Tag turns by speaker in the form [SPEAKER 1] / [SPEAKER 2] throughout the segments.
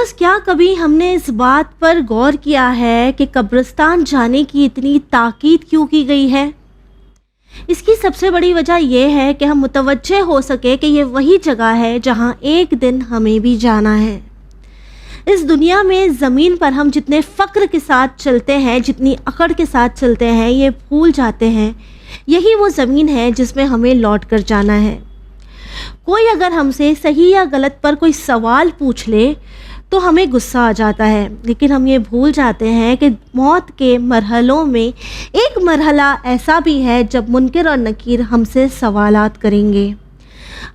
[SPEAKER 1] Viewers, کیا کبھی ہم نے اس بات پر غور کیا ہے کہ قبرستان جانے کی اتنی تاکید کیوں کی گئی ہے؟ اس کی سب سے بڑی وجہ یہ ہے کہ ہم متوجہ ہو سکے کہ یہ وہی جگہ ہے جہاں ایک دن ہمیں بھی جانا ہے۔ اس دنیا میں زمین پر ہم جتنے فخر کے ساتھ چلتے ہیں، جتنی اکڑ کے ساتھ چلتے ہیں، یہ بھول جاتے ہیں یہی وہ زمین ہے جس میں ہمیں لوٹ کر جانا ہے۔ کوئی اگر ہم سے صحیح یا غلط پر کوئی سوال پوچھ لے تو ہمیں غصہ آ جاتا ہے، لیکن ہم یہ بھول جاتے ہیں کہ موت کے مرحلوں میں ایک مرحلہ ایسا بھی ہے جب منکر اور نکیر ہم سے سوالات کریں گے۔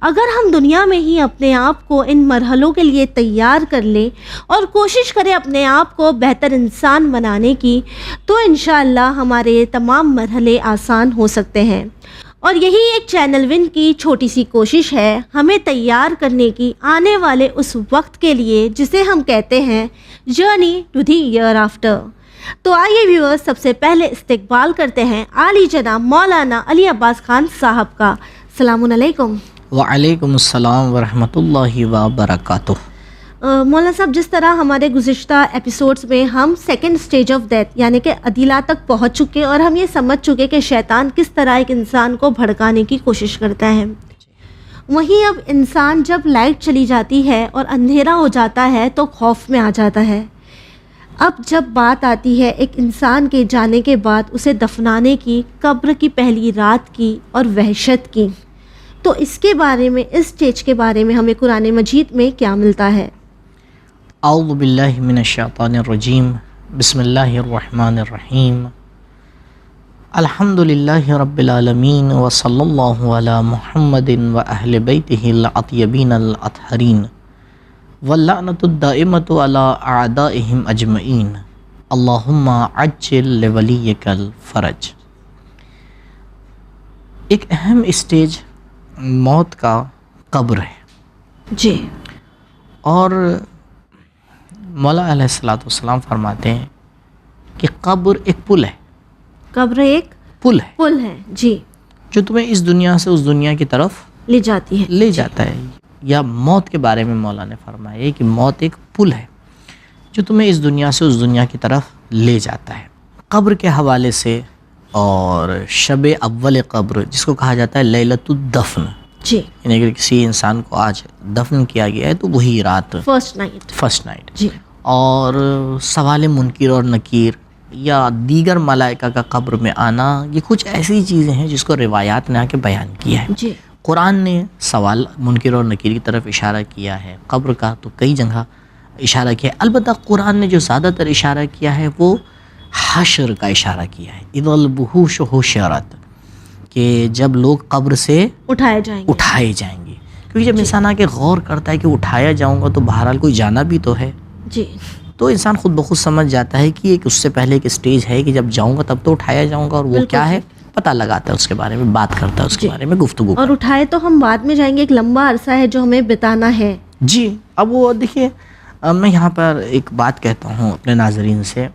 [SPEAKER 1] اگر ہم دنیا میں ہی اپنے آپ کو ان مرحلوں کے لیے تیار کر لیں اور کوشش کریں اپنے آپ کو بہتر انسان بنانے کی، تو انشاءاللہ ہمارے تمام مرحلے آسان ہو سکتے ہیں۔ اور یہی ایک چینل ون کی چھوٹی سی کوشش ہے ہمیں تیار کرنے کی آنے والے اس وقت کے لیے جسے ہم کہتے ہیں journey to the year after. تو آئیے ویورز، سب سے پہلے استقبال کرتے ہیں عالی جناب مولانا علی عباس خان صاحب کا۔ السلام علیکم۔
[SPEAKER 2] وعلیکم السلام ورحمۃ اللہ وبرکاتہ۔
[SPEAKER 1] مولانا صاحب، جس طرح ہمارے گزشتہ ایپیسوڈز میں ہم سیکنڈ سٹیج آف ڈیتھ یعنی کہ عدیلہ تک پہنچ چکے اور ہم یہ سمجھ چکے کہ شیطان کس طرح ایک انسان کو بھڑکانے کی کوشش کرتا ہے، وہیں اب انسان جب لائٹ چلی جاتی ہے اور اندھیرا ہو جاتا ہے تو خوف میں آ جاتا ہے۔ اب جب بات آتی ہے ایک انسان کے جانے کے بعد اسے دفنانے کی، قبر کی پہلی رات کی اور وحشت کی، تو اس کے بارے میں، اس سٹیج کے بارے میں ہمیں قرآن مجید میں کیا ملتا ہے؟
[SPEAKER 2] اعوذ باللہ من الشیطان الرجیم، بسم اللہ الرحمن الرحیم، الحمد للہ رب العالمین، وصلی اللہ علی محمد و اہل بیتہ الاطیبین الاطہرین، واللعنۃ الدائمۃ علی اعدائہم اجمعین، اللہم عجل لولیک الفرج۔ ایک اہم اسٹیج موت کا قبر ہے
[SPEAKER 1] جی،
[SPEAKER 2] اور مولا علیہ الصلوۃ والسلام فرماتے ہیں کہ قبر ایک پل ہے۔
[SPEAKER 1] قبر ایک
[SPEAKER 2] پل ہے،
[SPEAKER 1] پل ہے جی،
[SPEAKER 2] جو تمہیں اس دنیا سے اس دنیا کی طرف
[SPEAKER 1] لے جاتی ہے،
[SPEAKER 2] لے جاتا ہے۔ یا موت کے بارے میں مولا نے فرمایا ہے کہ موت ایک پل ہے جو تمہیں اس دنیا سے اس دنیا کی طرف لے جاتا ہے۔ قبر کے حوالے سے اور شب اول قبر، جس کو کہا جاتا ہے لیلۃ الدفن،
[SPEAKER 1] جی،
[SPEAKER 2] یعنی اگر کسی انسان کو آج دفن کیا گیا ہے تو وہی رات،
[SPEAKER 1] فرسٹ نائٹ
[SPEAKER 2] جی۔ اور سوال منکر اور نکیر یا دیگر ملائکہ کا قبر میں آنا، یہ کچھ ایسی چیزیں ہیں جس کو روایات نے آ کے بیان کیا ہے۔
[SPEAKER 1] جی،
[SPEAKER 2] قرآن نے سوال منکر اور نکیر کی طرف اشارہ کیا ہے، قبر کا تو کئی جگہ اشارہ کیا ہے۔ البتہ قرآن نے جو زیادہ تر اشارہ کیا ہے وہ حشر کا اشارہ کیا ہے، اذا الوحوش حشرت، کہ جب لوگ قبر سے
[SPEAKER 1] اٹھائے جائیں گے،
[SPEAKER 2] کیونکہ جب انسان آ کے غور کرتا ہے کہ اٹھایا جاؤں گا تو بہرحال کوئی جانا بھی تو ہے،
[SPEAKER 1] جی،
[SPEAKER 2] تو انسان خود بخود سمجھ جاتا ہے کہ ایک اس سے پہلے ایک اسٹیج ہے کہ جب جاؤں گا تب تو اٹھایا جاؤں گا، اور وہ کیا ہے پتہ لگاتا ہے، اس کے بارے میں بات کرتا ہے، اس کے بارے میں گفتگو
[SPEAKER 1] اور اٹھائے تو ہم بعد میں جائیں گے، ایک لمبا عرصہ ہے جو ہمیں بتانا ہے۔
[SPEAKER 2] جی، اب وہ دیکھیے، میں یہاں پر ایک بات کہتا ہوں اپنے ناظرین سے،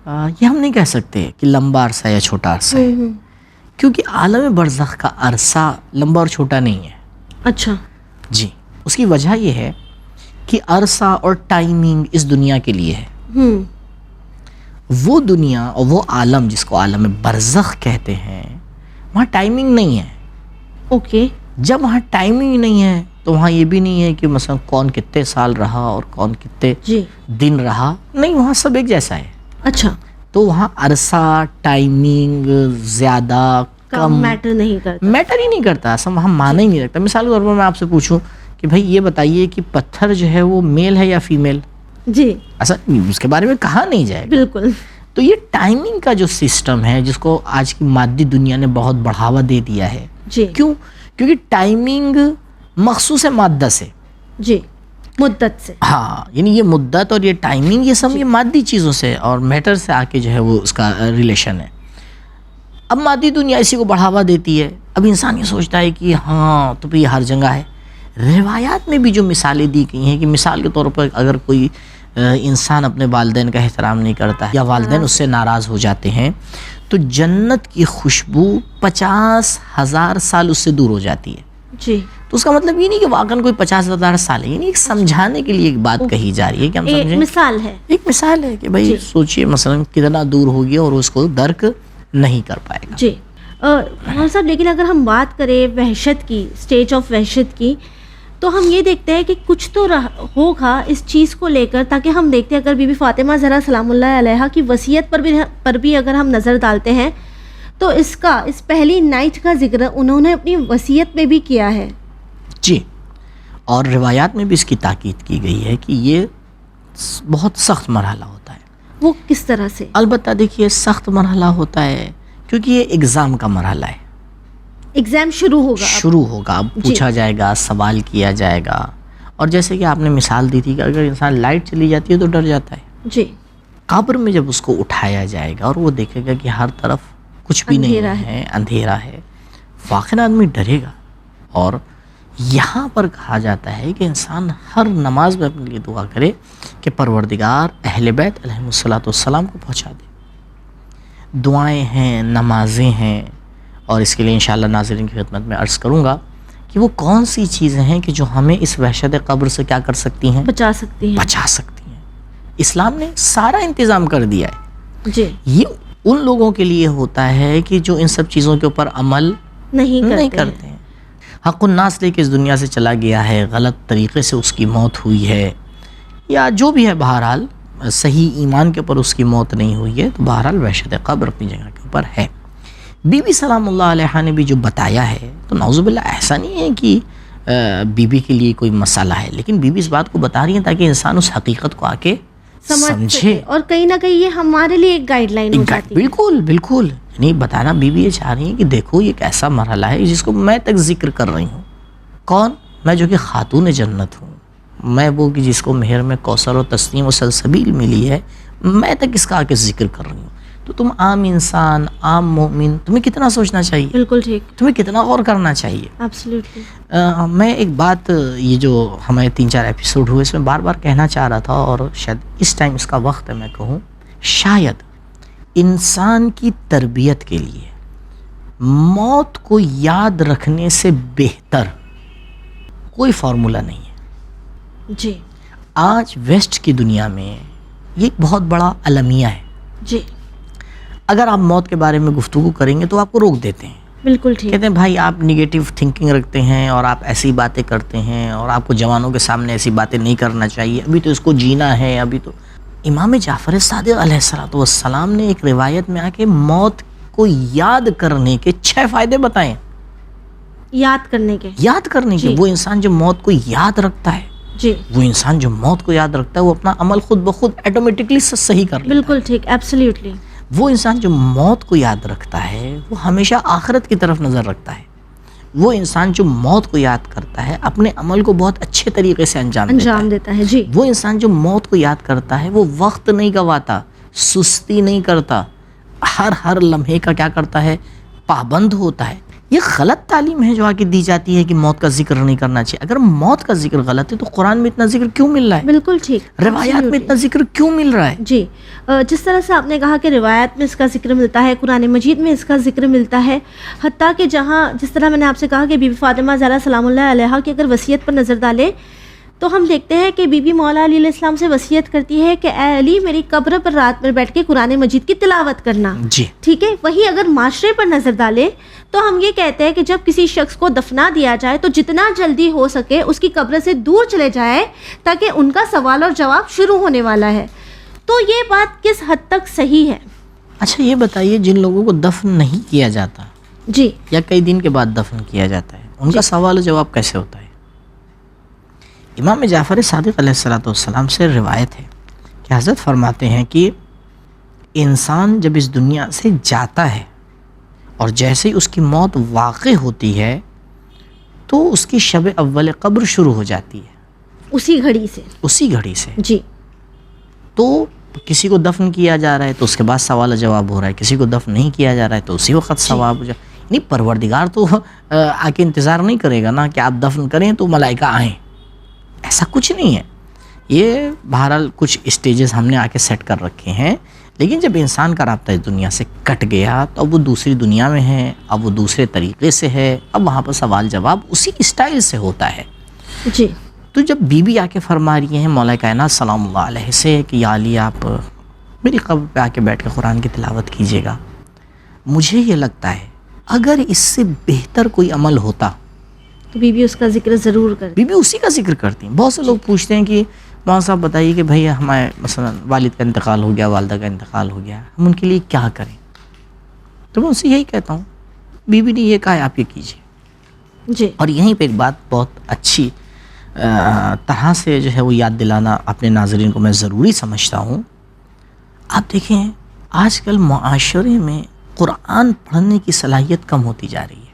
[SPEAKER 2] یہ ہم نہیں کہہ سکتے کہ لمبا عرصہ یا چھوٹا عرصہ ہے، کیونکہ عالم برزخ کا عرصہ لمبا اور چھوٹا نہیں ہے۔
[SPEAKER 1] اچھا
[SPEAKER 2] جی، اس کی وجہ یہ ہے کہ عرصہ اور ٹائمنگ اس دنیا کے لیے ہے، وہ دنیا اور وہ عالم جس کو عالم برزخ کہتے ہیں، وہاں ٹائمنگ نہیں ہے۔
[SPEAKER 1] اوکے،
[SPEAKER 2] جب وہاں ٹائمنگ نہیں ہے تو وہاں یہ بھی نہیں ہے کہ مثلا کون کتنے سال رہا اور کون کتنے دن رہا، نہیں، وہاں سب ایک جیسا ہے۔
[SPEAKER 1] اچھا،
[SPEAKER 2] تو وہاں عرصہ، ٹائمنگ زیادہ کم
[SPEAKER 1] میٹر
[SPEAKER 2] ہی نہیں کرتا، اصلا وہاں معنی ہی نہیں رکھتا۔ مثال کے طور پر میں آپ سے پوچھوں کہ بھائی یہ بتائیے کہ پتھر جو ہے وہ میل ہے یا فیمیل؟
[SPEAKER 1] جی،
[SPEAKER 2] اصلا اس کے بارے میں کہا نہیں جائے گا،
[SPEAKER 1] بالکل۔
[SPEAKER 2] تو یہ ٹائمنگ کا جو سسٹم ہے جس کو آج کی مادی دنیا نے بہت بڑھاوا دے دیا ہے،
[SPEAKER 1] جی،
[SPEAKER 2] کیونکہ ٹائمنگ مخصوص ہے مادہ سے،
[SPEAKER 1] جی، مدت سے،
[SPEAKER 2] ہاں، یعنی یہ مدت اور یہ ٹائمنگ، یہ سب یہ مادی چیزوں سے اور میٹر سے آ کے جو ہے وہ اس کا ریلیشن ہے۔ اب مادی دنیا اسی کو بڑھاوا دیتی ہے، اب انسان یہ سوچتا ہے کہ ہاں تو یہ ہر جگہ ہے۔ روایات میں بھی جو مثالیں دی گئی ہیں کہ مثال کے طور پر اگر کوئی انسان اپنے والدین کا احترام نہیں کرتا ہے یا والدین اس سے ناراض ہو جاتے ہیں تو جنت کی خوشبو 50,000 سال اس سے دور ہو جاتی ہے۔
[SPEAKER 1] جی،
[SPEAKER 2] تو اس کا مطلب یہ نہیں کہ واقعاً کوئی 50,000 سال ہے، یعنی ایک سمجھانے کے لیے ایک بات کہی جا رہی ہے کہ ہم
[SPEAKER 1] ایک
[SPEAKER 2] سمجھیں،
[SPEAKER 1] مثال ہے.
[SPEAKER 2] ایک مثال ہے کہ بھائی سوچئے مثلا کتنا دور ہو گیا اور اس کو درک نہیں کر پائے گا.
[SPEAKER 1] جی مولانا صاحب، لیکن اگر ہم بات کریں وحشت کی، اسٹیج آف وحشت کی، تو ہم یہ دیکھتے ہیں کہ کچھ تو ہوگا اس چیز کو لے کر، تاکہ ہم دیکھتے ہیں اگر بی بی فاطمہ زہرا سلام اللہ علیہا کی وصیت پر بھی اگر ہم نظر ڈالتے ہیں تو اس پہلی نائٹ کا ذکر انہوں نے اپنی وصیت میں بھی کیا ہے.
[SPEAKER 2] جی، اور روایات میں بھی اس کی تاکید کی گئی ہے کہ یہ بہت سخت مرحلہ ہوتا ہے.
[SPEAKER 1] وہ کس طرح سے؟
[SPEAKER 2] البتہ دیکھیے سخت مرحلہ ہوتا ہے کیونکہ یہ ایگزام کا مرحلہ ہے.
[SPEAKER 1] ایگزام شروع ہوگا،
[SPEAKER 2] اب پوچھا جائے گا، سوال کیا جائے گا. اور جیسے کہ آپ نے مثال دی تھی کہ اگر انسان لائٹ چلی جاتی ہے تو ڈر جاتا ہے.
[SPEAKER 1] جی،
[SPEAKER 2] قبر میں جب اس کو اٹھایا جائے گا اور وہ دیکھے گا کہ ہر طرف کچھ بھی نہیں ہے، اندھیرا ہے، واقعی آدمی ڈرے گا. اور یہاں پر کہا جاتا ہے کہ انسان ہر نماز میں اپنے لیے دعا کرے کہ پروردگار اہل بیت علیہم الصلوۃ والسلام کو پہنچا دے. دعائیں ہیں، نمازیں ہیں، اور اس کے لیے انشاءاللہ ناظرین کی خدمت میں عرض کروں گا کہ وہ کون سی چیزیں ہیں کہ جو ہمیں اس وحشت قبر سے کیا کر سکتی ہیں؟
[SPEAKER 1] بچا سکتی ہیں.
[SPEAKER 2] اسلام نے سارا انتظام کر دیا ہے.
[SPEAKER 1] جی،
[SPEAKER 2] یہ ان لوگوں کے لیے ہوتا ہے کہ جو ان سب چیزوں کے اوپر عمل نہیں کرتے ہیں. حق الناس لے کے اس دنیا سے چلا گیا ہے، غلط طریقے سے اس کی موت ہوئی ہے، یا جو بھی ہے، بہرحال صحیح ایمان کے اوپر اس کی موت نہیں ہوئی ہے، تو بہرحال وحشت قبر اپنی جگہ کے اوپر ہے. بی بی سلام اللہ علیہا نے بھی جو بتایا ہے، تو نعوذ باللہ ایسا نہیں ہے کہ بی بی کے لیے کوئی مسئلہ ہے، لیکن بی بی اس بات کو بتا رہی ہیں تاکہ انسان اس حقیقت کو آ کے سمجھے،
[SPEAKER 1] اور کہیں نہ کہیں یہ ہمارے لیے ایک گائیڈ لائن ہو جاتی ہے.
[SPEAKER 2] بالکل یعنی بتانا بی بی یہ چاہ رہی ہیں کہ دیکھو یہ ایک ایسا مرحلہ ہے جس کو میں تک ذکر کر رہی ہوں. کون؟ میں جو کہ خاتون جنت ہوں، میں وہ کہ جس کو مہر میں کوثر و تسنیم و سلسبیل ملی ہے، میں تک اس کا آ کے ذکر کر رہی ہوں. تو تم عام انسان، عام مومن، تمہیں کتنا سوچنا چاہیے؟
[SPEAKER 1] بالکل ٹھیک،
[SPEAKER 2] تمہیں کتنا غور کرنا چاہیے.
[SPEAKER 1] ایبسلیوٹلی.
[SPEAKER 2] میں ایک بات، یہ جو ہمیں 3-4 ایپیسوڈ ہوئے اس میں بار بار کہنا چاہ رہا تھا، اور شاید اس ٹائم اس کا وقت ہے میں کہوں، شاید انسان کی تربیت کے لیے موت کو یاد رکھنے سے بہتر کوئی فارمولا نہیں ہے.
[SPEAKER 1] جی،
[SPEAKER 2] آج ویسٹ کی دنیا میں یہ ایک بہت بڑا المیہ ہے.
[SPEAKER 1] جی،
[SPEAKER 2] اگر آپ موت کے بارے میں گفتگو کریں گے تو آپ کو روک دیتے ہیں.
[SPEAKER 1] بالکل ٹھیک.
[SPEAKER 2] کہتے ہیں بھائی آپ نگیٹو تھنکنگ رکھتے ہیں اور آپ ایسی باتیں کرتے ہیں، اور آپ کو جوانوں کے سامنے ایسی باتیں نہیں کرنا چاہیے، ابھی تو اس کو جینا ہے. ابھی تو امام جعفر صادق علیہ السلام نے ایک روایت میں آ کے موت کو یاد کرنے کے 6 فائدے بتائے.
[SPEAKER 1] یاد کرنے کے
[SPEAKER 2] وہ انسان جو موت کو یاد رکھتا ہے،
[SPEAKER 1] جی،
[SPEAKER 2] وہ انسان جو موت کو یاد رکھتا ہے وہ اپنا عمل خود بخود ایٹومیٹکلی صحیح کر لیتا ہے.
[SPEAKER 1] بالکل ٹھیک، ایبسلیوٹلی.
[SPEAKER 2] وہ انسان جو موت کو یاد رکھتا ہے وہ ہمیشہ آخرت کی طرف نظر رکھتا ہے. وہ انسان جو موت کو یاد کرتا ہے اپنے عمل کو بہت اچھے طریقے سے انجام دیتا ہے.
[SPEAKER 1] جی،
[SPEAKER 2] وہ انسان جو موت کو یاد کرتا ہے وہ وقت نہیں گواتا، سستی نہیں کرتا، ہر لمحے کا کیا کرتا ہے، پابند ہوتا ہے. یہ غلط تعلیم ہے جو آگے دی جاتی ہے کہ موت کا ذکر نہیں کرنا چاہیے. اگر موت کا ذکر غلط ہے تو قرآن میں اتنا ذکر کیوں مل رہا ہے؟
[SPEAKER 1] بالکل ٹھیک.
[SPEAKER 2] روایات میں اتنا ذکر کیوں مل رہا ہے؟
[SPEAKER 1] جی، جس طرح سے آپ نے کہا کہ روایات میں اس کا ذکر ملتا ہے، قرآن مجید میں اس کا ذکر ملتا ہے، حتیٰ کہ جہاں جس طرح میں نے آپ سے کہا کہ بی بی فاطمہ زہرا سلام اللہ علیہا کی اگر وصیت پر نظر ڈالے تو ہم دیکھتے ہیں کہ بی بی مولا علی علیہ السلام سے وصیت کرتی ہے کہ اے علی میری قبر پر رات میں بیٹھ کے قرآن مجید کی تلاوت کرنا.
[SPEAKER 2] جی،
[SPEAKER 1] ٹھیک ہے. وہی اگر معاشرے پر نظر ڈالے تو ہم یہ کہتے ہیں کہ جب کسی شخص کو دفنا دیا جائے تو جتنا جلدی ہو سکے اس کی قبر سے دور چلے جائے تاکہ ان کا سوال اور جواب شروع ہونے والا ہے. تو یہ بات کس حد تک صحیح ہے؟
[SPEAKER 2] اچھا یہ بتائیے جن لوگوں کو دفن نہیں کیا جاتا،
[SPEAKER 1] جی،
[SPEAKER 2] یا کئی دن کے بعد دفن کیا جاتا ہے، ان کا سوال و جواب کیسے ہوتا ہے؟ امام جعفر صادق علیہ السلام سے روایت ہے کہ حضرت فرماتے ہیں کہ انسان جب اس دنیا سے جاتا ہے اور جیسے ہی اس کی موت واقع ہوتی ہے تو اس کی شب اول قبر شروع ہو جاتی ہے،
[SPEAKER 1] اسی گھڑی سے. جی،
[SPEAKER 2] تو کسی کو دفن کیا جا رہا ہے تو اس کے بعد سوال و جواب ہو رہا ہے، کسی کو دفن نہیں کیا جا رہا ہے تو اسی وقت ثواب ہو جائے. نہیں، پروردگار تو آ کے انتظار نہیں کرے گا نا کہ آپ دفن کریں تو ملائکہ آئیں، ایسا کچھ نہیں ہے. یہ بہرحال کچھ اسٹیجز ہم نے آ کے سیٹ کر رکھے ہیں، لیکن جب انسان کا رابطہ اس دنیا سے کٹ گیا تو اب وہ دوسری دنیا میں ہے، اب وہ دوسرے طریقے سے ہے، اب وہاں پر سوال جواب اسی اسٹائل سے ہوتا ہے.
[SPEAKER 1] جی.
[SPEAKER 2] تو جب بی بی آ کے فرما رہی ہیں مولا کائنات سلام اللہ علیہ سے کہ یا علی آپ میری قبر پہ آ کے بیٹھ کے قرآن کی تلاوت کیجیے گا، مجھے یہ لگتا ہے اگر اس سے بہتر کوئی عمل ہوتا
[SPEAKER 1] تو بی بی اس کا ذکر ضرور کرتی.
[SPEAKER 2] بی بی اسی کا ذکر کرتی ہیں. بہت سے لوگ پوچھتے ہیں کہ مولانا صاحب بتائیے کہ بھئی ہمارے مثلا والد کا انتقال ہو گیا، والدہ کا انتقال ہو گیا، ہم ان کے لیے کیا کریں؟ تو میں ان سے یہی کہتا ہوں بی بی نے یہ کہا ہے آپ یہ کیجیے.
[SPEAKER 1] جی.
[SPEAKER 2] اور یہیں پہ ایک بات بہت اچھی طرح سے جو ہے وہ یاد دلانا اپنے ناظرین کو میں ضروری سمجھتا ہوں. آپ دیکھیں آج کل معاشرے میں قرآن پڑھنے کی صلاحیت کم ہوتی جا رہی ہے.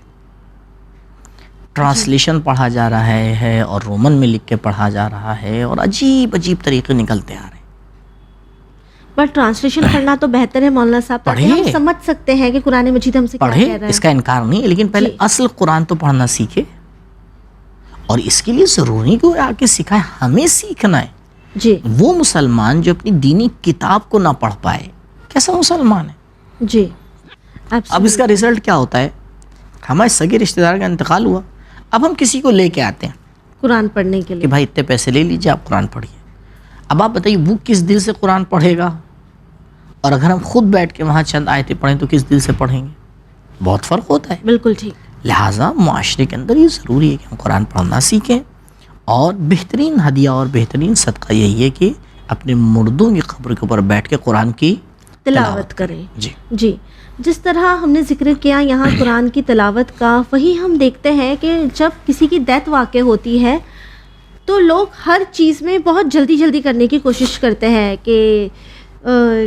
[SPEAKER 2] ٹرانسلیشن پڑھا جا رہا ہے اور رومن میں لکھ کے پڑھا جا رہا ہے اور عجیب عجیب طریقے نکلتے آ رہے ہیں.
[SPEAKER 1] پر ٹرانسلیشن پڑھنا تو بہتر ہے مولانا صاحب، تاکہ ہم سمجھ سکتے ہیں کہ قرآن مجید ہم سے کیا کہہ رہا ہے.
[SPEAKER 2] اس کا انکار نہیں ہے، لیکن پہلے اصل قرآن تو پڑھنا سیکھے. اور اس کے لیے ضروری کہ وہ آ کے سکھائے، ہمیں سیکھنا ہے.
[SPEAKER 1] جی.
[SPEAKER 2] وہ مسلمان جو اپنی دینی کتاب کو نہ پڑھ پائے کیسا مسلمان ہے؟
[SPEAKER 1] جی.
[SPEAKER 2] اب اس کا رزلٹ کیا ہوتا ہے؟ ہمارے سگے رشتہ دار کا انتقال ہوا، اب ہم کسی کو لے کے آتے ہیں
[SPEAKER 1] قرآن پڑھنے کے لیے
[SPEAKER 2] کہ بھائی اتنے پیسے لے لیجیے آپ قرآن پڑھیے. اب آپ بتائیے وہ کس دل سے قرآن پڑھے گا، اور اگر ہم خود بیٹھ کے وہاں چند آیتیں پڑھیں تو کس دل سے پڑھیں گے؟ بہت فرق ہوتا ہے.
[SPEAKER 1] بالکل ٹھیک.
[SPEAKER 2] لہٰذا معاشرے کے اندر یہ ضروری ہے کہ ہم قرآن پڑھنا سیکھیں، اور بہترین ہدیہ اور بہترین صدقہ یہی ہے کہ اپنے مردوں کی قبر کے اوپر بیٹھ کے قرآن کی
[SPEAKER 1] تلاوت کریں.
[SPEAKER 2] جی.
[SPEAKER 1] جی. جس طرح ہم نے ذکر کیا یہاں قرآن کی تلاوت کا، وہی ہم دیکھتے ہیں کہ جب کسی کی ڈیتھ واقع ہوتی ہے تو لوگ ہر چیز میں بہت جلدی جلدی کرنے کی کوشش کرتے ہیں کہ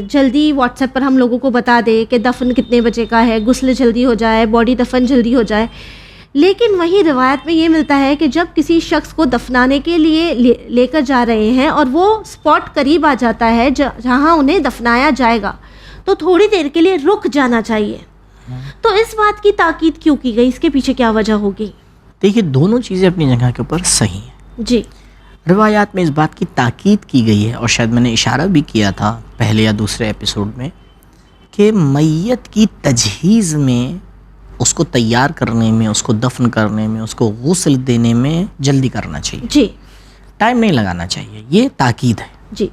[SPEAKER 1] جلدی واٹس ایپ پر ہم لوگوں کو بتا دے کہ دفن کتنے بجے کا ہے، غسل جلدی ہو جائے، باڈی دفن جلدی ہو جائے. لیکن وہی روایت میں یہ ملتا ہے کہ جب کسی شخص کو دفنانے کے لیے لے کر جا رہے ہیں اور وہ اسپاٹ قریب آ جاتا ہے جہاں انہیں دفنایا جائے گا تو تھوڑی دیر کے لیے رک جانا چاہیے. تو اس بات کی تاکید کیوں کی گئی؟ اس کے پیچھے کیا وجہ ہوگی؟
[SPEAKER 2] دیکھیے دونوں چیزیں اپنی جگہ کے اوپر صحیح ہیں.
[SPEAKER 1] جی.
[SPEAKER 2] روایات میں اس بات کی تاکید کی گئی ہے، اور شاید میں نے اشارہ بھی کیا تھا پہلے یا دوسرے ایپیسوڈ میں، کہ میت کی تجہیز میں، اس کو تیار کرنے میں، اس کو دفن کرنے میں، اس کو غسل دینے میں جلدی کرنا چاہیے.
[SPEAKER 1] جی.
[SPEAKER 2] ٹائم نہیں لگانا چاہیے، یہ تاکید ہے.
[SPEAKER 1] جی.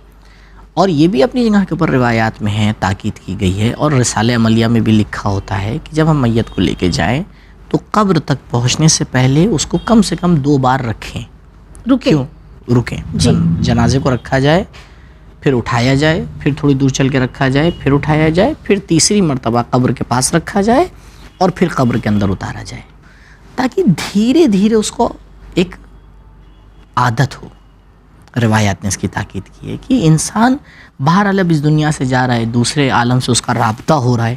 [SPEAKER 2] اور یہ بھی اپنی جگہ کے اوپر روایات میں ہے، تاکید کی گئی ہے. اور رسالہ عملیہ میں بھی لکھا ہوتا ہے کہ جب ہم میت کو لے کے جائیں تو قبر تک پہنچنے سے پہلے اس کو کم سے کم 2 بار رکھیں.
[SPEAKER 1] رکیں.
[SPEAKER 2] جی. جنازے کو رکھا جائے، پھر اٹھایا جائے، پھر تھوڑی دور چل کے رکھا جائے، پھر اٹھایا جائے، پھر تیسری مرتبہ قبر کے پاس رکھا جائے اور پھر قبر کے اندر اتارا جائے، تاکہ دھیرے دھیرے اس کو ایک عادت ہو. روایات نے اس کی تاکید کی ہے کہ انسان بہرحال اب اس دنیا سے جا رہا ہے، دوسرے عالم سے اس کا رابطہ ہو رہا ہے،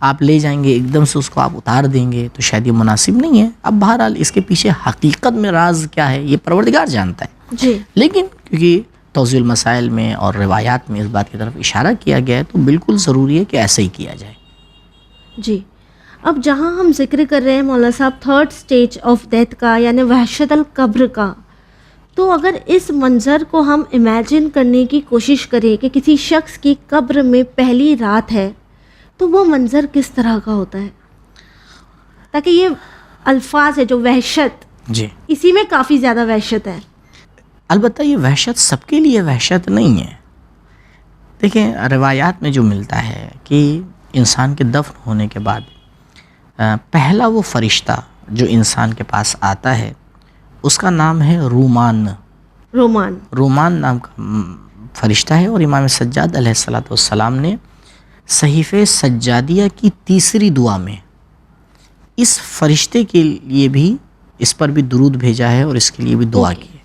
[SPEAKER 2] آپ لے جائیں گے ایک دم سے اس کو آپ اتار دیں گے تو شاید یہ مناسب نہیں ہے. اب بہرحال اس کے پیچھے حقیقت میں راز کیا ہے یہ پروردگار جانتا ہے.
[SPEAKER 1] جی.
[SPEAKER 2] لیکن کیونکہ توضیح المسائل میں اور روایات میں اس بات کی طرف اشارہ کیا گیا ہے تو بالکل ضروری ہے کہ ایسے ہی کیا جائے.
[SPEAKER 1] جی. اب جہاں ہم ذکر کر رہے ہیں مولانا صاحب 3rd stage آف ڈیتھ کا، یعنی وحشت القبر کا، تو اگر اس منظر کو ہم امیجن کرنے کی کوشش کریں کہ کسی شخص کی قبر میں پہلی رات ہے تو وہ منظر کس طرح کا ہوتا ہے، تاکہ یہ الفاظ ہے جو وحشت،
[SPEAKER 2] جی،
[SPEAKER 1] اسی میں کافی زیادہ وحشت ہے.
[SPEAKER 2] البتہ یہ وحشت سب کے لیے وحشت نہیں ہے. دیکھیں روایات میں جو ملتا ہے کہ انسان کے دفن ہونے کے بعد پہلا وہ فرشتہ جو انسان کے پاس آتا ہے اس کا نام ہے رومان نام کا فرشتہ ہے. اور امام سجاد علیہ السلام نے صحیفہ سجادیہ کی تیسری دعا میں اس فرشتے کے لیے بھی، اس پر بھی درود بھیجا ہے اور اس کے لیے بھی دعا کی ہے.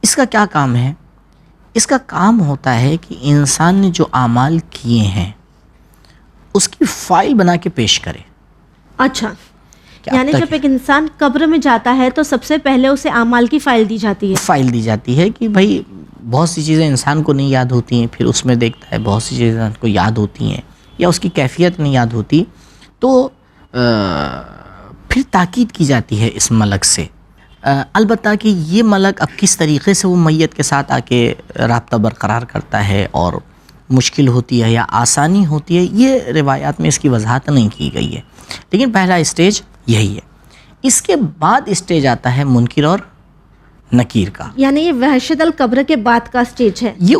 [SPEAKER 2] اس کا کیا کام ہے؟ اس کا کام ہوتا ہے کہ انسان نے جو اعمال کیے ہیں اس کی فائل بنا کے پیش کرے.
[SPEAKER 1] اچھا، یعنی جب ایک انسان قبر میں جاتا ہے تو سب سے پہلے اسے اعمال کی فائل دی جاتی ہے. کہ بھائی بہت سی چیزیں انسان کو نہیں یاد ہوتی ہیں، پھر اس میں دیکھتا ہے بہت سی چیزیں انسان کو یاد ہوتی ہیں یا اس کی کیفیت نہیں یاد ہوتی، تو پھر تاکید کی جاتی ہے اس ملک سے. البتہ کہ یہ ملک اب کس طریقے سے وہ میت کے ساتھ آ کے رابطہ برقرار کرتا ہے اور
[SPEAKER 2] مشکل ہوتی ہے یا آسانی ہوتی ہے، یہ روایات میں اس کی وضاحت نہیں کی گئی ہے، لیکن پہلا اسٹیج یہی ہے۔ اس کے بعد اسٹیج آتا ہے منکر اور نکیر کا،
[SPEAKER 1] یعنی یہ وحشت القبر کے بعد کا سٹیج ہے۔
[SPEAKER 2] یہ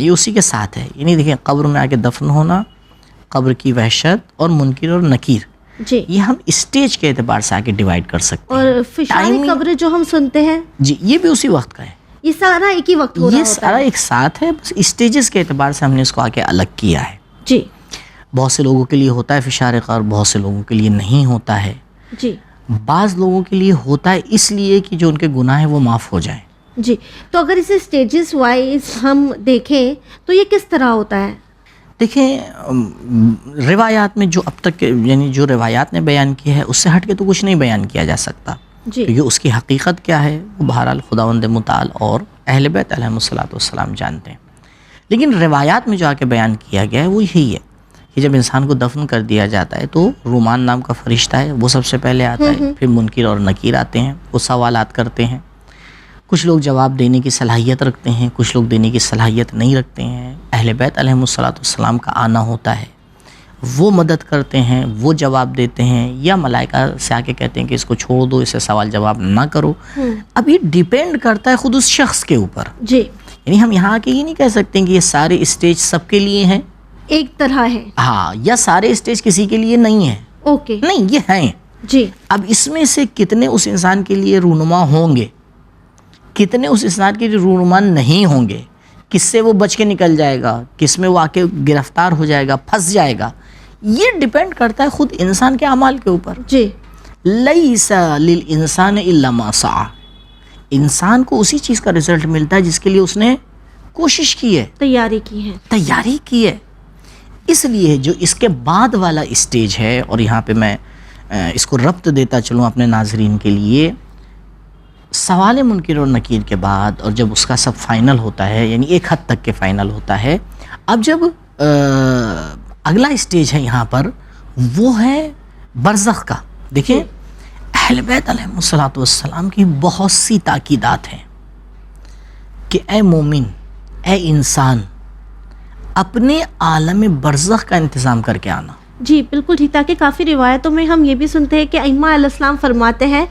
[SPEAKER 2] اسی کے ساتھ ہے، یعنی دیکھیں قبر میں آ کے دفن ہونا، قبر کی وحشت اور منکر اور نکیر،
[SPEAKER 1] جی،
[SPEAKER 2] یہ ہم اسٹیج کے اعتبار سے آگے ڈیوائیڈ کر سکتے ہیں۔
[SPEAKER 1] اور فشار قبر جو ہم سنتے ہیں،
[SPEAKER 2] جی، یہ بھی اسی وقت کا ہے،
[SPEAKER 1] یہ سارا ایک ہی وقت ہو رہا
[SPEAKER 2] یہ
[SPEAKER 1] ہوتا
[SPEAKER 2] سارا
[SPEAKER 1] ہے۔
[SPEAKER 2] ایک ساتھ ہے، بس اسٹیجز کے اعتبار سے ہم نے اس کو آگے الگ کیا ہے۔
[SPEAKER 1] جی
[SPEAKER 2] بہت سے لوگوں کے لیے ہوتا ہے فشار قبر، بہت سے لوگوں کے لیے نہیں ہوتا ہے۔
[SPEAKER 1] جی
[SPEAKER 2] بعض لوگوں کے لیے ہوتا ہے اس لیے کہ جو ان کے گناہ ہیں وہ معاف ہو جائیں۔
[SPEAKER 1] جی، تو اگر اسے سٹیجز وائز ہم دیکھیں تو یہ کس طرح ہوتا ہے؟
[SPEAKER 2] دیکھیں روایات میں جو اب تک یعنی جو روایات نے بیان کیا ہے اس سے ہٹ کے تو کچھ نہیں بیان کیا جا سکتا،
[SPEAKER 1] جی
[SPEAKER 2] کیونکہ اس کی حقیقت کیا ہے وہ بہرحال خداوند متعال اور اہل بیت علیہم الصلوۃ والسلام جانتے ہیں۔ لیکن روایات میں جو آ کے بیان کیا گیا ہے وہ یہی ہے کہ جب انسان کو دفن کر دیا جاتا ہے تو رومان نام کا فرشتہ ہے وہ سب سے پہلے آتا ہے، پھر منکر اور نکیر آتے ہیں، وہ سوالات کرتے ہیں۔ کچھ لوگ جواب دینے کی صلاحیت رکھتے ہیں، کچھ لوگ دینے کی صلاحیت نہیں رکھتے ہیں۔ اہل بیت علیہم الصلوۃ والسلام کا آنا ہوتا ہے، وہ مدد کرتے ہیں، وہ جواب دیتے ہیں، یا ملائکہ سے آ کے کہتے ہیں کہ اس کو چھوڑ دو، اسے سوال جواب نہ کرو۔ اب یہ ڈیپینڈ کرتا ہے خود اس شخص کے اوپر،
[SPEAKER 1] جی،
[SPEAKER 2] یعنی ہم یہاں کے یہ نہیں کہہ سکتے کہ یہ سارے اسٹیج سب کے لیے ہیں،
[SPEAKER 1] ایک طرح ہے،
[SPEAKER 2] ہاں، یا سارے اسٹیج کسی کے لیے نہیں ہیں،
[SPEAKER 1] اوکے،
[SPEAKER 2] نہیں، یہ ہیں۔
[SPEAKER 1] جی،
[SPEAKER 2] اب اس میں سے کتنے اس انسان کے لیے رونما ہوں گے، کتنے اس انسان کے لیے رونما نہیں ہوں گے، کس سے وہ بچ کے نکل جائے گا، کس میں وہ آ کے گرفتار ہو جائے گا، پھنس جائے گا، یہ ڈیپینڈ کرتا ہے خود انسان کے اعمال کے اوپر۔
[SPEAKER 1] جی،
[SPEAKER 2] لیس للانسان الا ما سعى، انسان کو اسی چیز کا رزلٹ ملتا ہے جس کے لیے اس نے کوشش کی ہے،
[SPEAKER 1] تیاری کی ہے۔
[SPEAKER 2] تیاری کی ہے۔ اس لیے جو اس کے بعد والا اسٹیج ہے، اور یہاں پہ میں اس کو ربط دیتا چلوں اپنے ناظرین کے لیے، سوال منکر اور نکیر کے بعد اور جب اس کا سب فائنل ہوتا ہے، یعنی ایک حد تک کے فائنل ہوتا ہے، اب جب اگلا اسٹیج ہے یہاں پر وہ ہے برزخ کا۔ دیکھیں اہل بیت علیہم الصلوۃ والسلام کی بہت سی تاکیدات ہیں کہ اے مومن، اے انسان، اپنے عالم برزخ کا انتظام کر کے آنا۔
[SPEAKER 1] جی بالکل ٹھیک، تاکہ کافی روایتوں میں ہم یہ بھی سنتے ہیں کہ ائمہ علیہ السلام فرماتے ہیں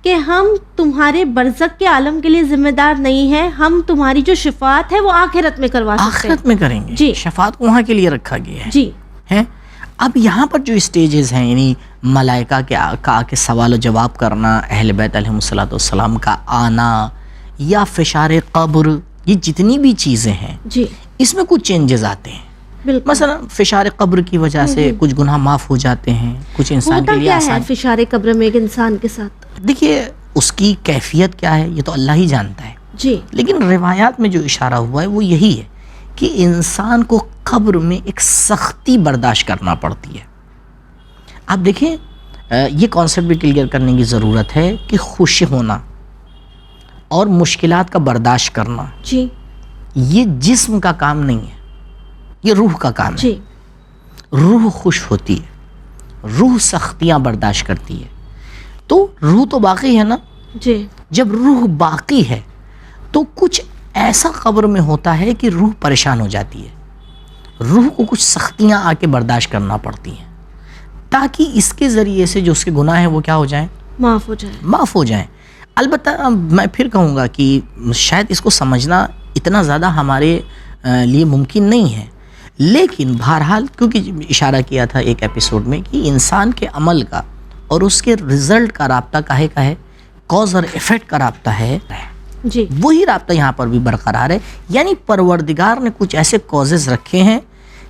[SPEAKER 1] کہ ہم تمہارے برزخ کے عالم کے لیے ذمہ دار نہیں ہیں، ہم تمہاری جو شفاعت ہے وہ آخرت میں کروا سکتے ہیں۔
[SPEAKER 2] آخرت میں کریں گے،
[SPEAKER 1] جی،
[SPEAKER 2] شفاعت کو وہاں کے لیے رکھا گیا ہے۔
[SPEAKER 1] جی،
[SPEAKER 2] ہیں اب یہاں پر جو اسٹیجز ہیں، یعنی ملائکہ کا کے سوال و جواب کرنا، اہل بیت علیہم الصلوۃ والسلام کا آنا، یا فشار قبر، یہ جتنی بھی چیزیں ہیں
[SPEAKER 1] جی،
[SPEAKER 2] اس میں کچھ چینجز آتے ہیں۔
[SPEAKER 1] بالکل۔
[SPEAKER 2] مثلا فشار قبر کی وجہ سے کچھ گناہ معاف ہو جاتے ہیں، کچھ انسان
[SPEAKER 1] ہوتا
[SPEAKER 2] کے لیے
[SPEAKER 1] کیا ہے
[SPEAKER 2] آسان۔
[SPEAKER 1] فشار قبر میں ایک انسان کے ساتھ؟
[SPEAKER 2] دیکھیے اس کی کیفیت کیا ہے یہ تو اللہ ہی جانتا ہے،
[SPEAKER 1] جی،
[SPEAKER 2] لیکن روایات میں جو اشارہ ہوا ہے وہ یہی ہے کہ انسان کو قبر میں ایک سختی برداشت کرنا پڑتی ہے۔ آپ دیکھیں یہ کانسیپٹ بھی کلیئر کرنے کی ضرورت ہے کہ خوش ہونا اور مشکلات کا برداشت کرنا
[SPEAKER 1] جی،
[SPEAKER 2] یہ جسم کا کام نہیں ہے، یہ روح کا کام ہے۔
[SPEAKER 1] جی،
[SPEAKER 2] روح خوش ہوتی ہے، روح سختیاں برداشت کرتی ہے، تو روح تو باقی ہے نا۔
[SPEAKER 1] جی،
[SPEAKER 2] جب روح باقی ہے تو کچھ ایسا قبر میں ہوتا ہے کہ روح پریشان ہو جاتی ہے، روح کو کچھ سختیاں آ کے برداشت کرنا پڑتی ہیں تاکہ اس کے ذریعے سے جو اس کے گناہ ہیں وہ کیا ہو جائیں،
[SPEAKER 1] معاف ہو جائے۔
[SPEAKER 2] معاف ہو جائیں۔ البتہ میں پھر کہوں گا کہ شاید اس کو سمجھنا اتنا زیادہ ہمارے لیے ممکن نہیں ہے، لیکن بہرحال کیونکہ اشارہ کیا تھا ایک ایپیسوڈ میں کہ انسان کے عمل کا اور اس کے رزلٹ کا رابطہ کاہے کا ہے، کاز اور ایفیکٹ کا رابطہ ہے،
[SPEAKER 1] جی،
[SPEAKER 2] وہی رابطہ یہاں پر بھی برقرار ہے۔ یعنی پروردگار نے کچھ ایسے کازز رکھے ہیں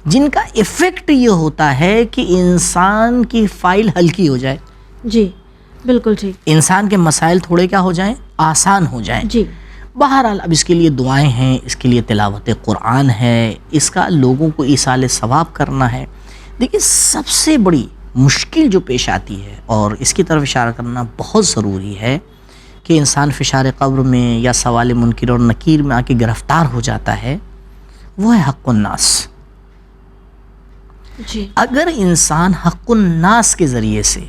[SPEAKER 2] جن کا ایفیکٹ یہ ہوتا ہے کہ انسان کی فائل ہلکی ہو جائے،
[SPEAKER 1] جی، بالکل ٹھیک،
[SPEAKER 2] انسان کے مسائل تھوڑے کیا ہو جائیں، آسان ہو جائیں۔
[SPEAKER 1] جی،
[SPEAKER 2] بہرحال اب اس کے لیے دعائیں ہیں، اس کے لیے تلاوت قرآن ہے، اس کا لوگوں کو ایصال ثواب کرنا ہے۔ دیکھیے سب سے بڑی مشکل جو پیش آتی ہے اور اس کی طرف اشارہ کرنا بہت ضروری ہے کہ انسان فشار قبر میں یا سوال منکر اور نکیر میں آ کے گرفتار ہو جاتا ہے، وہ ہے حق الناس۔
[SPEAKER 1] جی،
[SPEAKER 2] اگر انسان حق الناس کے ذریعے سے،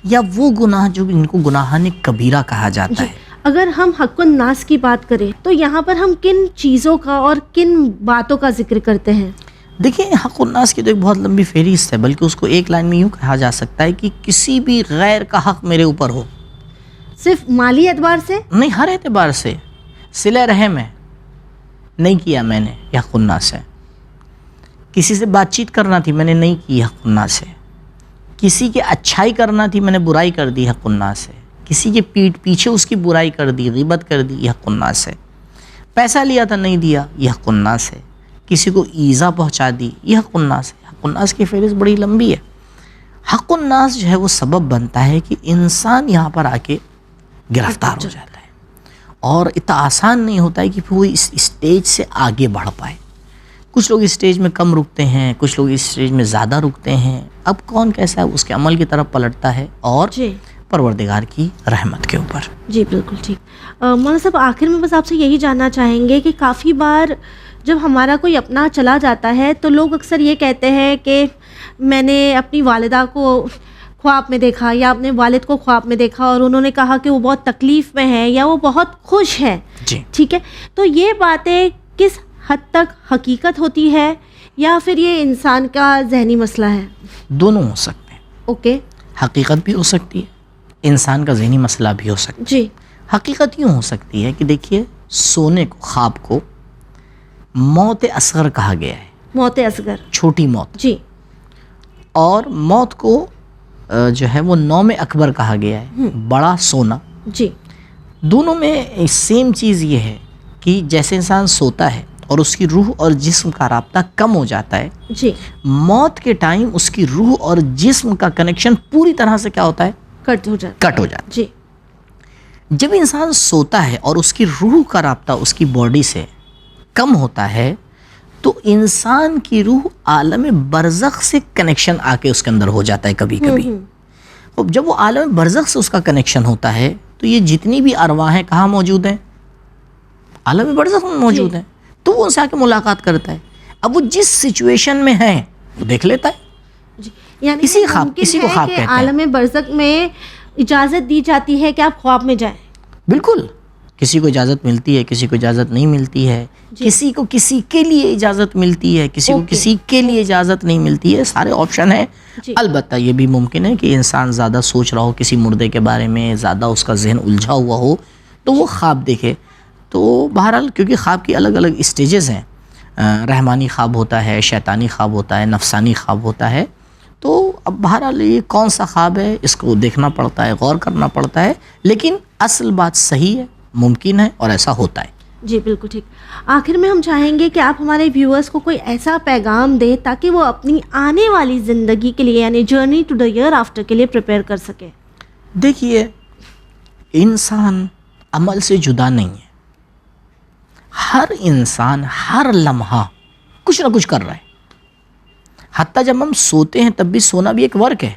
[SPEAKER 2] یا وہ گناہ جو ان کو گناہان کبیرہ کہا جاتا ہے،
[SPEAKER 1] اگر ہم حق الناس کی بات کریں تو یہاں پر ہم کن چیزوں کا اور کن باتوں کا ذکر کرتے ہیں؟
[SPEAKER 2] دیکھیں حق الناس کی تو ایک بہت لمبی فہرست ہے، بلکہ اس کو ایک لائن میں یوں کہا جا سکتا ہے کہ کسی بھی غیر کا حق میرے اوپر ہو.
[SPEAKER 1] صرف مالی اعتبار سے
[SPEAKER 2] نہیں، ہر اعتبار سے. صلہ رحم ہے، نہیں کیا میں نے، یہ حق الناس ہے. کسی سے بات چیت کرنا تھی، میں نے نہیں کی، حق الناس ہے. کسی کی اچھائی کرنا تھی، میں نے برائی کر دی، حق الناس ہے. کسی کے پیٹھ پیچھے اس کی برائی کر دی، غیبت کر دی، یہ حق الناس ہے. پیسہ لیا تھا نہیں دیا، یہ حق الناس ہے. کسی کو ایذا پہنچا دی، یہ حق الناس ہے. حق الناس کی فہرست بڑی لمبی ہے. حق الناس جو ہے وہ سبب بنتا ہے کہ انسان یہاں پر آ کے گرفتار ہو جاتا ہے، اور اتنا آسان نہیں ہوتا ہے کہ وہ اس اسٹیج سے آگے بڑھ پائے. کچھ لوگ اس اسٹیج میں کم رکتے ہیں، کچھ لوگ اس اسٹیج میں زیادہ رکتے ہیں. اب کون کیسا ہے اس کے عمل کی طرف پلٹتا ہے اور
[SPEAKER 1] جی
[SPEAKER 2] پروردگار کی رحمت کے اوپر.
[SPEAKER 1] جی بالکل ٹھیک. مولانا صاحب آخر میں بس آپ سے یہی جاننا چاہیں گے کہ کافی بار جب ہمارا کوئی اپنا چلا جاتا ہے تو لوگ اکثر یہ کہتے ہیں کہ میں نے اپنی والدہ کو خواب میں دیکھا یا اپنے والد کو خواب میں دیکھا اور انہوں نے کہا کہ وہ بہت تکلیف میں ہے یا وہ بہت خوش ہے.
[SPEAKER 2] جی
[SPEAKER 1] ٹھیک ہے، تو یہ باتیں کس حد تک حقیقت ہوتی ہے یا پھر یہ انسان کا ذہنی مسئلہ ہے؟
[SPEAKER 2] دونوں ہو سکتے ہیں.
[SPEAKER 1] اوکے.
[SPEAKER 2] حقیقت بھی ہو سکتی ہے، انسان کا ذہنی مسئلہ بھی ہو سکتا ہے.
[SPEAKER 1] جی.
[SPEAKER 2] حقیقت یوں ہو سکتی ہے کہ دیکھیے سونے کو، خواب کو موت اصغر کہا گیا ہے،
[SPEAKER 1] موت اصغر،
[SPEAKER 2] چھوٹی موت.
[SPEAKER 1] جی.
[SPEAKER 2] اور موت کو جو ہے وہ نوم اکبر کہا گیا ہے، بڑا سونا.
[SPEAKER 1] جی.
[SPEAKER 2] دونوں میں سیم چیز یہ ہے کہ جیسے انسان سوتا ہے اور اس کی روح اور جسم کا رابطہ کم ہو جاتا ہے،
[SPEAKER 1] جی.
[SPEAKER 2] موت کے ٹائم اس کی روح اور جسم کا کنیکشن پوری طرح سے کیا ہوتا ہے؟
[SPEAKER 1] کٹ ہو جاتا
[SPEAKER 2] ہے.
[SPEAKER 1] جی.
[SPEAKER 2] جب انسان سوتا ہے اور اس کی روح کا رابطہ اس کی باڈی سے کم ہوتا ہے تو انسان کی روح عالم برزخ سے کنیکشن آ کے اس کے اندر ہو جاتا ہے کبھی کبھی. جب وہ عالم برزخ سے اس کا کنیکشن ہوتا ہے تو یہ جتنی بھی ارواحیں کہاں موجود ہیں؟ عالم برزخ میں موجود ہیں. تو وہ ان سے آ کے ملاقات کرتا ہے. اب وہ جس سچویشن میں ہیں وہ دیکھ لیتا ہے.
[SPEAKER 1] جی. یعنی
[SPEAKER 2] اسی کو خواب کہتے ہیں.
[SPEAKER 1] عالم برزخ میں اجازت دی جاتی ہے کہ آپ خواب میں جائیں.
[SPEAKER 2] بالکل. کسی کو اجازت ملتی ہے، کسی کو اجازت نہیں ملتی ہے. کسی کو کسی کے لیے اجازت ملتی ہے، کسی کو کسی کے لیے اجازت نہیں ملتی ہے. سارے آپشن ہیں. البتہ یہ بھی ممکن ہے کہ انسان زیادہ سوچ رہا ہو کسی مردے کے بارے میں، زیادہ اس کا ذہن الجھا ہوا ہو تو وہ خواب دیکھے. تو بہرحال کیونکہ خواب کی الگ الگ اسٹیجز ہیں، رحمانی خواب ہوتا ہے، شیطانی خواب ہوتا ہے، نفسانی خواب ہوتا ہے. تو اب بہرحال یہ کون سا خواب ہے اس کو دیکھنا پڑتا ہے، غور کرنا پڑتا ہے. لیکن اصل بات صحیح ہے، ممکن ہے اور ایسا ہوتا ہے.
[SPEAKER 1] جی بالکل ٹھیک. آخر میں ہم چاہیں گے کہ آپ ہمارے ویورز کو کوئی ایسا پیغام دیں تاکہ وہ اپنی آنے والی زندگی کے لیے یعنی journey to the year after کے لیے پریپیئر کر سکیں.
[SPEAKER 2] دیکھیے انسان عمل سے جدا نہیں ہے. ہر انسان ہر لمحہ کچھ نہ کچھ کر رہا ہے. حتیٰ جب ہم سوتے ہیں تب بھی سونا بھی ایک ورک ہے،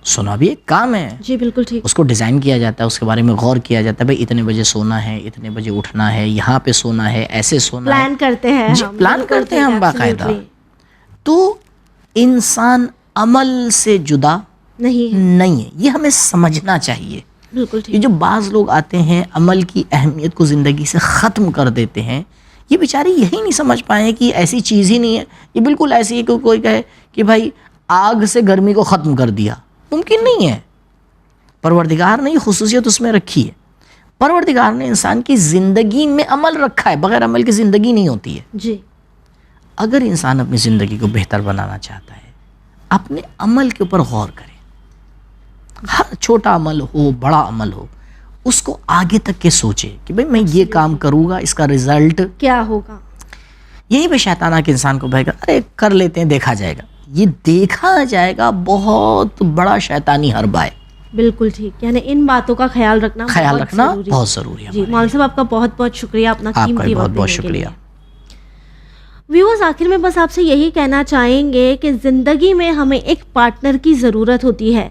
[SPEAKER 2] سونا بھی ایک کام ہے.
[SPEAKER 1] جی بالکل ٹھیک.
[SPEAKER 2] اس کو ڈیزائن کیا جاتا ہے، اس کے بارے میں غور کیا جاتا ہے. بھائی اتنے بجے سونا ہے، اتنے بجے اٹھنا ہے، یہاں پہ سونا ہے، ایسے سونا ہے.
[SPEAKER 1] پلان کرتے ہیں
[SPEAKER 2] جی پلان کرتے ہیں ہم باقاعدہ. تو انسان عمل سے جدا نہیں ہے، یہ ہمیں سمجھنا چاہیے.
[SPEAKER 1] بالکل ٹھیک.
[SPEAKER 2] یہ جو بعض لوگ آتے ہیں عمل کی اہمیت کو زندگی سے ختم کر دیتے ہیں، یہ بیچارے یہی نہیں سمجھ پائے کہ ایسی چیز ہی نہیں ہے. یہ بالکل ایسی ہے کہ کوئی کہے کہ بھائی آگ سے گرمی کو ختم کر دیا، ممکن نہیں ہے. پروردگار نے یہ خصوصیت اس میں رکھی ہے. پروردگار نے انسان کی زندگی میں عمل رکھا ہے، بغیر عمل کی زندگی نہیں ہوتی ہے.
[SPEAKER 1] جی.
[SPEAKER 2] اگر انسان اپنی زندگی کو بہتر بنانا چاہتا ہے، اپنے عمل کے اوپر غور کرے. ہر چھوٹا عمل ہو، بڑا عمل ہو، اس کو آگے تک کے سوچے کہ بھئی میں یہ کام کروں گا، اس کا رزلٹ
[SPEAKER 1] کیا ہوگا.
[SPEAKER 2] یہیں پہ شیطان آ کے انسان کو بھائی ارے کر لیتے ہیں دیکھا جائے گا. یہ دیکھا جائے گا بہت بڑا شیطانی حربہ ہے.
[SPEAKER 1] بالکل ٹھیک. یعنی ان باتوں کا خیال رکھنا
[SPEAKER 2] بہت ضروری ہے.
[SPEAKER 1] جی مولانا صاحب آپ کا بہت بہت شکریہ، اپنا قیمتی وقت
[SPEAKER 2] بہت شکریہ.
[SPEAKER 1] ویورز آخر میں بس آپ سے یہی کہنا چاہیں گے کہ زندگی میں ہمیں ایک پارٹنر کی ضرورت ہوتی ہے.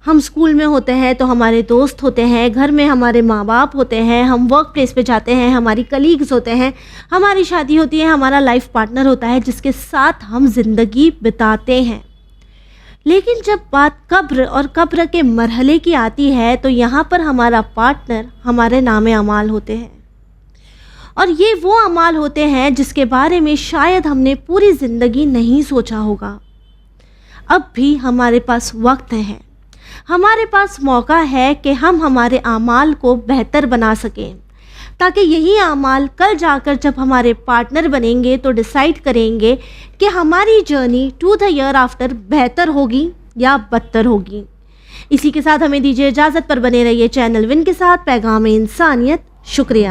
[SPEAKER 1] ہم اسکول میں ہوتے ہیں تو ہمارے دوست ہوتے ہیں، گھر میں ہمارے ماں باپ ہوتے ہیں، ہم ورک پلیس پہ جاتے ہیں ہماری کلیگز ہوتے ہیں، ہماری شادی ہوتی ہے ہمارا لائف پارٹنر ہوتا ہے جس کے ساتھ ہم زندگی بتاتے ہیں. لیکن جب بات قبر اور قبر کے مرحلے کی آتی ہے تو یہاں پر ہمارا پارٹنر ہمارے نام اعمال ہوتے ہیں، اور یہ وہ اعمال ہوتے ہیں جس کے بارے میں شاید ہم نے پوری زندگی نہیں سوچا ہوگا۔ اب بھی ہمارے پاس وقت ہے، ہمارے پاس موقع ہے کہ ہم ہمارے اعمال کو بہتر بنا سکیں، تاکہ یہی اعمال کل جا کر جب ہمارے پارٹنر بنیں گے تو ڈیسائیڈ کریں گے کہ ہماری journey to the year after بہتر ہوگی یا بدتر ہوگی۔ اسی کے ساتھ ہمیں دیجیے اجازت، پر بنے رہیے چینل ون کے ساتھ۔ پیغام انسانیت، شکریہ۔